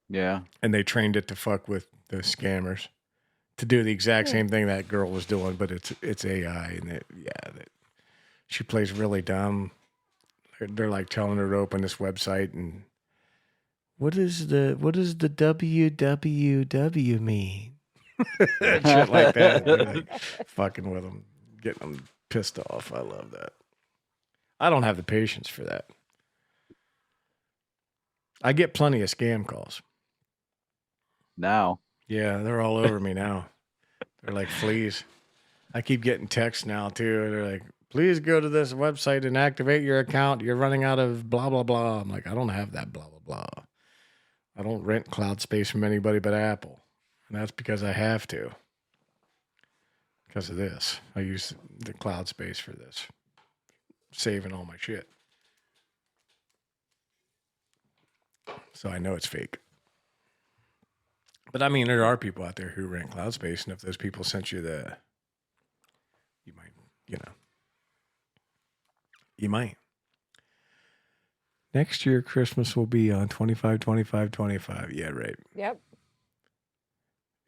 Yeah. And they trained it to fuck with the scammers to do the exact same thing that girl was doing, but it's AI, and she plays really dumb. They're like telling her to open this website, and what does the www mean? Shit like that. They're like fucking with them, getting them pissed off. I love that. I don't have the patience for that. I get plenty of scam calls. Now. Yeah, they're all over me now. They're like fleas. I keep getting texts now too. They're like, please go to this website and activate your account. You're running out of blah, blah, blah. I'm like, I don't have that blah, blah, blah. I don't rent cloud space from anybody but Apple. And that's because I have to. Because of this. I use the cloud space for this. Saving all my shit. So I know it's fake. But I mean, there are people out there who rent cloud space. And if those people sent you you might, you might. Next year, Christmas will be on 25, 25, 25. Yeah, right. Yep.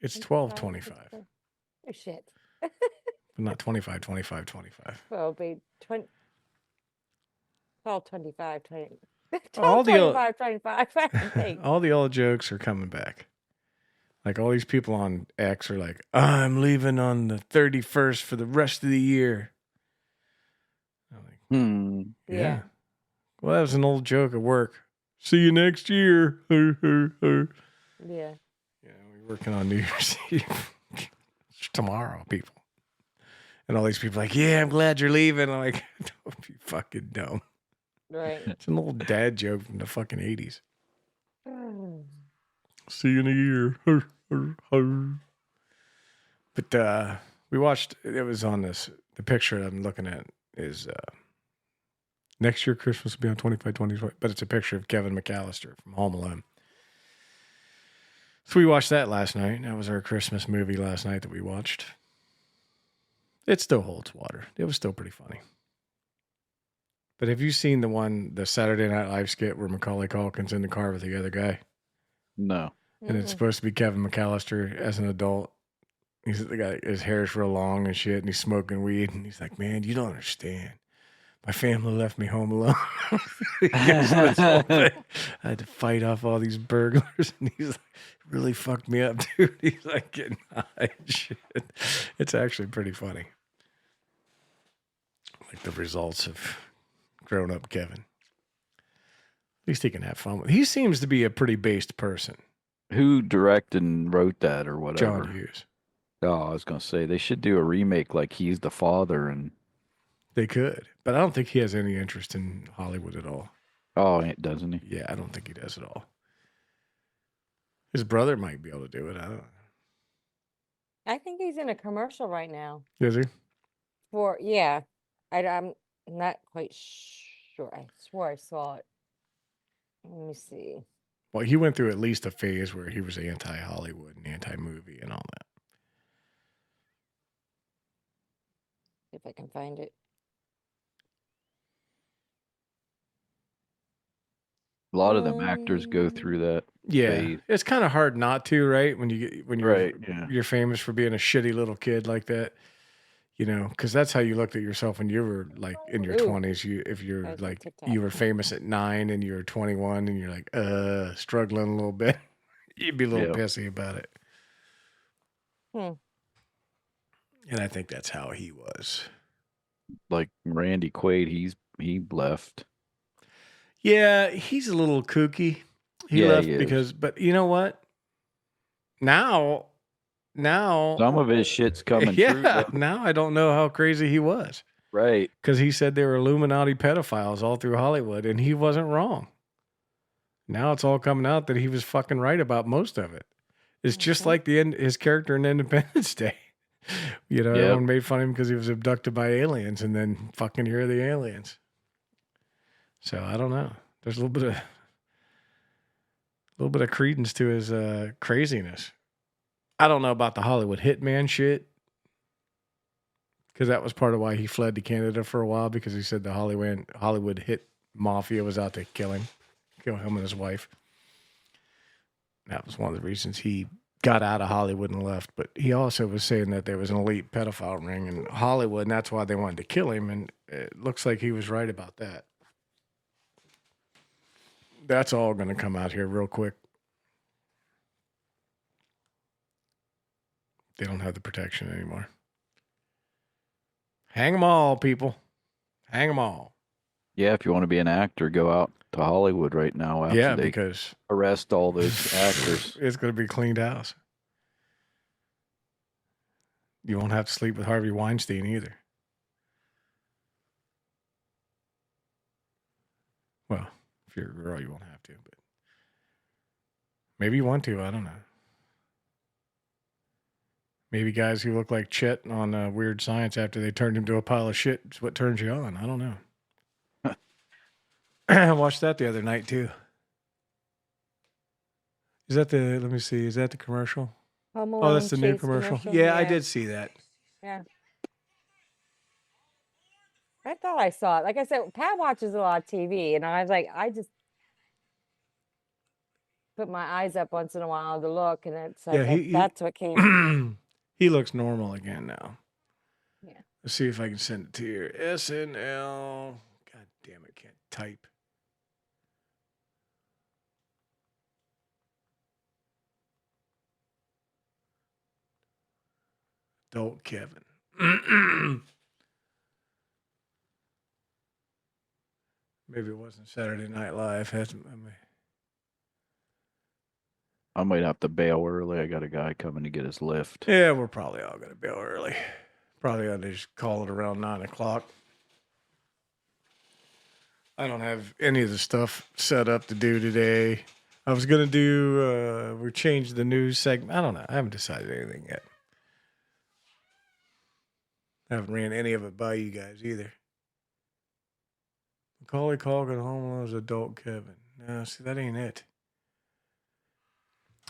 It's 12, 25. Oh, shit. But not 25, 25, 25. Well, it'll be 20. 12, 25, 20. All 12, the old- 25, 25. I think. All the old jokes are coming back. Like all these people on X are like, I'm leaving on the 31st for the rest of the year. I'm like, Yeah. Well, that was an old joke at work. See you next year. Yeah. Yeah, we're working on New Year's Eve. It's tomorrow, people. And all these people are like, yeah, I'm glad you're leaving. I'm like, don't be fucking dumb. Right. It's an old dad joke from the fucking 80s. See you in a year. But we watched, it was on the picture I'm looking at is next year Christmas will be on 25, 20, but it's a picture of Kevin McAllister from Home Alone. So we watched that last night. That was our Christmas movie last night that we watched. It still holds water. It was still pretty funny. But have you seen the Saturday Night Live skit where Macaulay Culkin's in the car with the other guy? No. And it's supposed to be Kevin McAllister as an adult. He's the guy, his hair's real long and shit, and he's smoking weed. And he's like, man, you don't understand. My family left me home alone. I had to fight off all these burglars. And he's like, really fucked me up, dude. He's like getting high and shit. It's actually pretty funny. Like the results of grown up Kevin. At least he can have fun with it. He seems to be a pretty based person. Who directed and wrote that or whatever? John Hughes. Oh, I was going to say, they should do a remake like he's the father and... They could, but I don't think he has any interest in Hollywood at all. Oh, doesn't he? Yeah, I don't think he does at all. His brother might be able to do it. I don't know. I think he's in a commercial right now. Is he? I'm not quite sure. I swore I saw it. Let me see. Well, he went through at least a phase where he was anti-Hollywood and anti-movie and all that. See if I can find it. A lot of them actors go through that. Yeah, phase. it's kind of hard not to, right? When you're yeah. you're famous for being a shitty little kid like that, because that's how you looked at yourself when you were like in your 20s. If you're That's like TikTok. you were famous at 9 and you're 21 and you're like struggling a little bit, you'd be a little pissy about it. And I think that's how he was. Like Randy Quaid, he left. Yeah, he's a little kooky. He Yeah, left he is. because, but you know what? Now, Some of his shit's coming true yeah, though. now I don't know how crazy he was Right. because he said they were Illuminati pedophiles all through Hollywood, and he wasn't wrong. Now it's all coming out that he was fucking right about most of it. It's just like his character in Independence Day. You know, Yep. everyone made fun of him because he was abducted by aliens, and then fucking here are the aliens. So I don't know. There's a little bit of credence to his craziness. I don't know about the Hollywood hitman shit, because that was part of why he fled to Canada for a while, because he said the Hollywood hit mafia was out to kill him and his wife. That was one of the reasons he got out of Hollywood and left. But he also was saying that there was an elite pedophile ring in Hollywood, and that's why they wanted to kill him. And it looks like he was right about that. That's all going to come out here real quick. They don't have the protection anymore. Hang them all, people. Hang them all. Yeah, if you want to be an actor, go out to Hollywood right now after Yeah, they because arrest all those actors. it's going to be cleaned house. You won't have to sleep with Harvey Weinstein either. Well, if you're a girl, you won't have to, but maybe you want to. I don't know. Maybe guys who look like Chet on Weird Science after they turned him to a pile of shit is what turns you on. I don't know. I watched that the other night too. Is that the? Let me see. Is that the commercial? Oh, that's the new commercial. Yeah, I did see that. Yeah. I thought I saw it. Like I said, Pat watches a lot of TV, and I was like, I just put my eyes up once in a while to look, and it's like Yeah, that's what came. he looks normal again now. Yeah. Let's see if I can send it to you. SNL. God damn it, can't type. Adult Kevin. Maybe it wasn't Saturday Night Live. I might have to bail early. I got a guy coming to get his lift. Yeah, we're probably all going to bail early. Probably ought to just call it around 9 o'clock. I don't have any of the stuff set up to do today. I was going to do, we changed the news segment. I don't know. I haven't decided anything yet. I haven't ran any of it by you guys either. Macaulay Culkin, Home Alone's adult Kevin. No, see, that ain't it.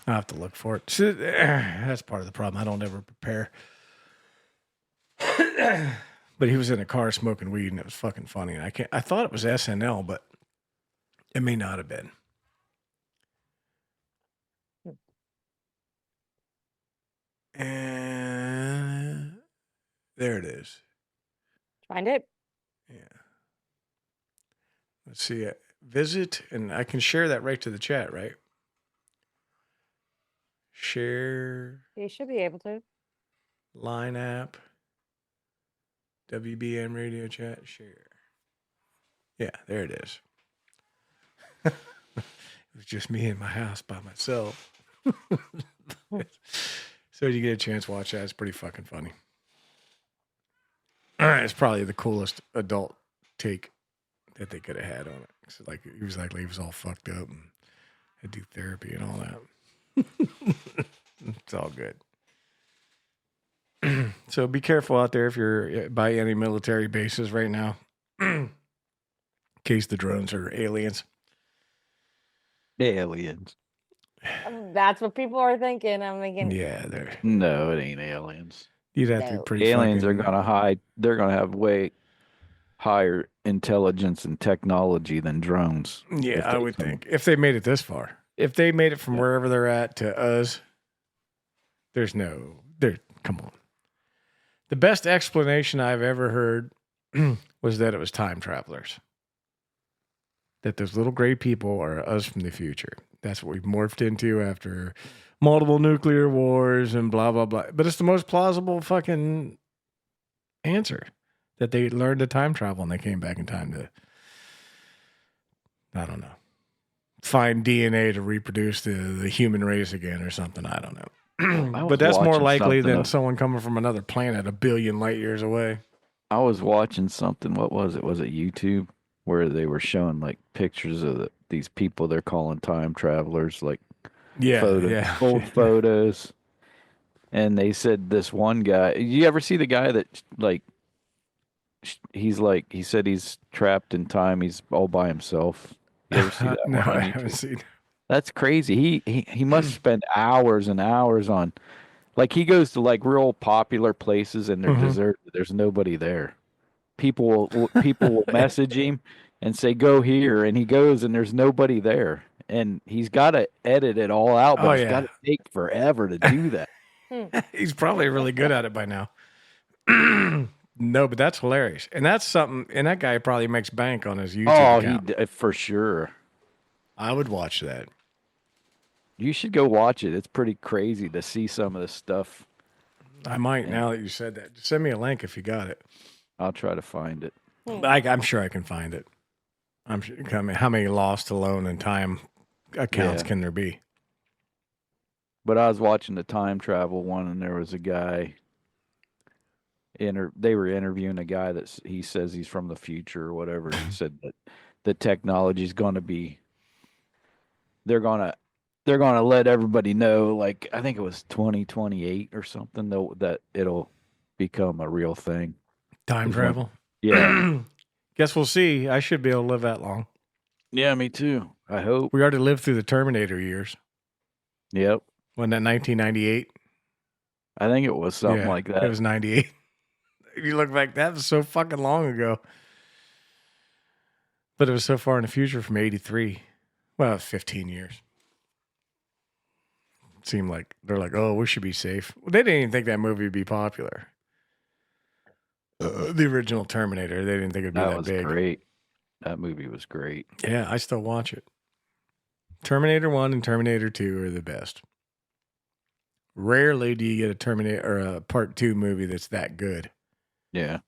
I'll have to look for it. See, that's part of the problem. I don't ever prepare. But he was in a car smoking weed, and it was fucking funny. And I thought it was SNL, but it may not have been. And there it is. Find it? Yeah. Let's see it. Visit, and I can share that right to the chat, right? Share. You should be able to. Line app. WBM radio chat. Share. Yeah, there it is. It was just me in my house by myself. So you get a chance to watch that. It's pretty fucking funny. It's probably the coolest adult take that they could have had on it. So like he was all fucked up and had to do therapy and all that. It's all good. So be careful out there if you're by any military bases right now, in case the drones are aliens. Aliens. That's what people are thinking. I'm thinking, Yeah, they're No, it ain't aliens. you'd have to be pretty. Aliens fucking, are gonna hide. They're gonna have way higher intelligence and technology than drones. Yeah, I would think if they made it this far, if they made it from wherever they're at to us, come on. The best explanation I've ever heard was that it was time travelers. That those little gray people are us from the future. That's what we've morphed into after multiple nuclear wars and blah, blah, blah. But it's the most plausible fucking answer. that they learned to time travel and they came back in time to, I don't know, find DNA to reproduce the human race again or something. I don't know. But that's more likely than someone coming from another planet 1 billion light years away. I was watching something. What was it? Was it YouTube where they were showing like pictures of these people they're calling time travelers, like old photos. And they said this one guy. You ever see the guy that like? He said he's trapped in time. He's all by himself. You ever see that? No, one on I YouTube? haven't seen. That's crazy. He must spend hours and hours on. Like he goes to like real popular places and they're deserted. There's nobody there. People will message him and say go here, and he goes and there's nobody there, and he's got to edit it all out, but it's got to take forever to do that. He's probably really good at it by now. No, but that's hilarious, and that's something. And that guy probably makes bank on his YouTube account. He for sure. I would watch that. You should go watch it. It's pretty crazy to see some of this stuff. I might now that you said that. Just send me a link if you got it. I'll try to find it. I'm sure I can find it. I'm sure. I mean, how many lost, alone, and time accounts can there be? But I was watching the time travel one, and there was a guy. They were interviewing a guy that he says he's from the future or whatever. He said that the technology is going to be. They're gonna let everybody know. Like I think it was 2028 or something. Though that it'll become a real thing. Time travel. Yeah. Guess we'll see. I should be able to live that long. Yeah, me too. I hope. We already lived through the Terminator years. Yep. Wasn't that 1998? I think it was something like that. It was 98. If you look back, that was so fucking long ago. But it was so far in the future from 83. Well, 15 years. It seemed like they're like, oh, we should be safe. Well, they didn't even think that movie would be popular. The original Terminator, they didn't think it'd be that big. That was great. That movie was great. Yeah, I still watch it. Terminator 1 and Terminator 2 are the best. Rarely do you get a Terminator or a Part 2 movie that's that good. Yeah.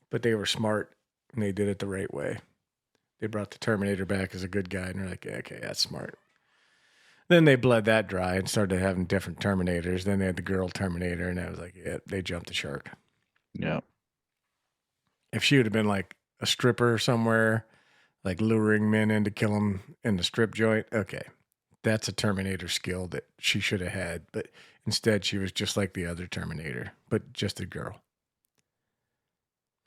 But they were smart and they did it the right way. They brought the Terminator back as a good guy and they're like, yeah, okay, that's smart. Then they bled that dry and started having different Terminators. Then they had the girl Terminator and I was like, yeah, they jumped the shark. Yeah. If she would have been like a stripper somewhere, like luring men in to kill them in the strip joint, okay. That's a Terminator skill that she should have had. But instead, she was just like the other Terminator, but just a girl.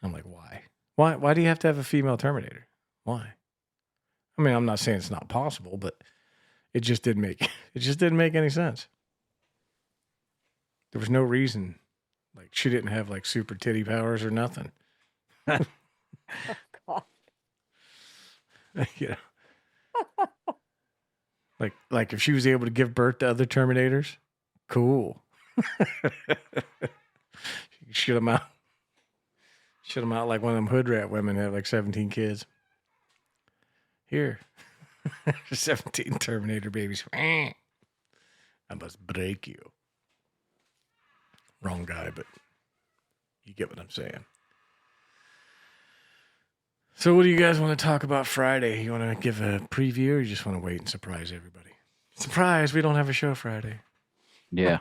I'm like, why? Why do you have to have a female Terminator? Why? I mean, I'm not saying it's not possible, but it just didn't make any sense. There was no reason. Like she didn't have like super titty powers or nothing. Oh God. You know. Like if she was able to give birth to other Terminators, cool. Shit them out. Shit them out like one of them hood rat women have like 17 kids. Here. 17 Terminator babies. I must break you. Wrong guy, but you get what I'm saying. So what do you guys want to talk about Friday? You want to give a preview or you just want to wait and surprise everybody? Surprise, we don't have a show Friday. Yeah.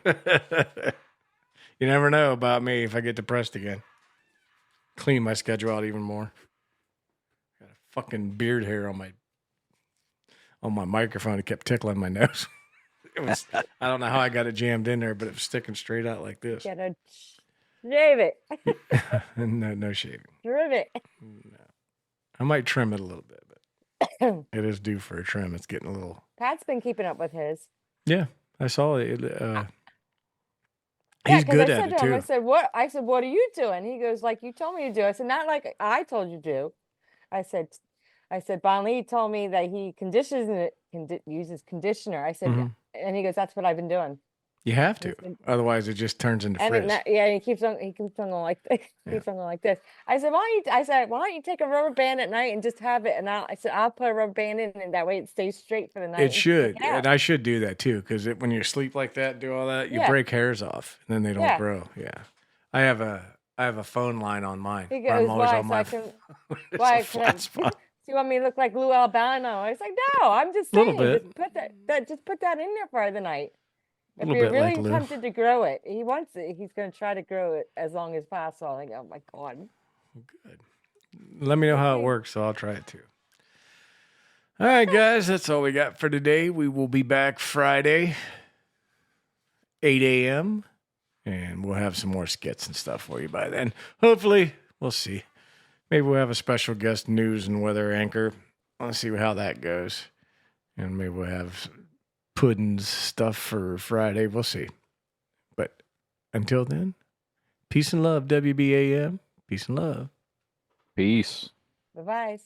You never know about me if I get depressed again. Clean my schedule out even more. Got a fucking beard hair on my microphone. It kept tickling my nose. I don't know how I got it jammed in there, but it was sticking straight out like this. Gotta shave it. No shaving. Trim it. No. I might trim it a little bit, but it is due for a trim. It's getting a little. Pat's been keeping up with his. Yeah, I saw it. Yeah, he's good I at said it to him, too. I said, what are you doing? He goes, like you told me to do. I said, not like I told you to. I said, Bon Lee told me that he conditions it, uses conditioner. I said, and he goes, that's what I've been doing. You have to, otherwise it just turns into frizz. He keeps on going like this. Keeps on going like this. I said, why don't you take a rubber band at night and just have it? And I'll put a rubber band in, and that way it stays straight for the night. It should, and I should do that too, because when you sleep like that, do all that, you break hairs off, and then they don't grow. Yeah, I have I have a phone line on mine. He where I'm goes, always why? on So my I can, it's why a can I, flat so spot. you want me to look like Lou Albano? I was like, no, I'm just Little saying, bit. just put just put that in there for the night. A If little you're bit like really Lou. tempted to grow it, he wants it. He's going to try to grow it as long as possible. I go, oh my God. Good. Let me know how it Okay. works, so I'll try it too. All right, guys, that's all we got for today. We will be back Friday, 8 a.m., and we'll have some more skits and stuff for you by then. Hopefully, we'll see. Maybe we'll have a special guest news and weather anchor. Let's see how that goes. And maybe we'll have Puddin's stuff for Friday. We'll see. But until then, peace and love, WBAM. Peace and love. Peace. Bye-bye.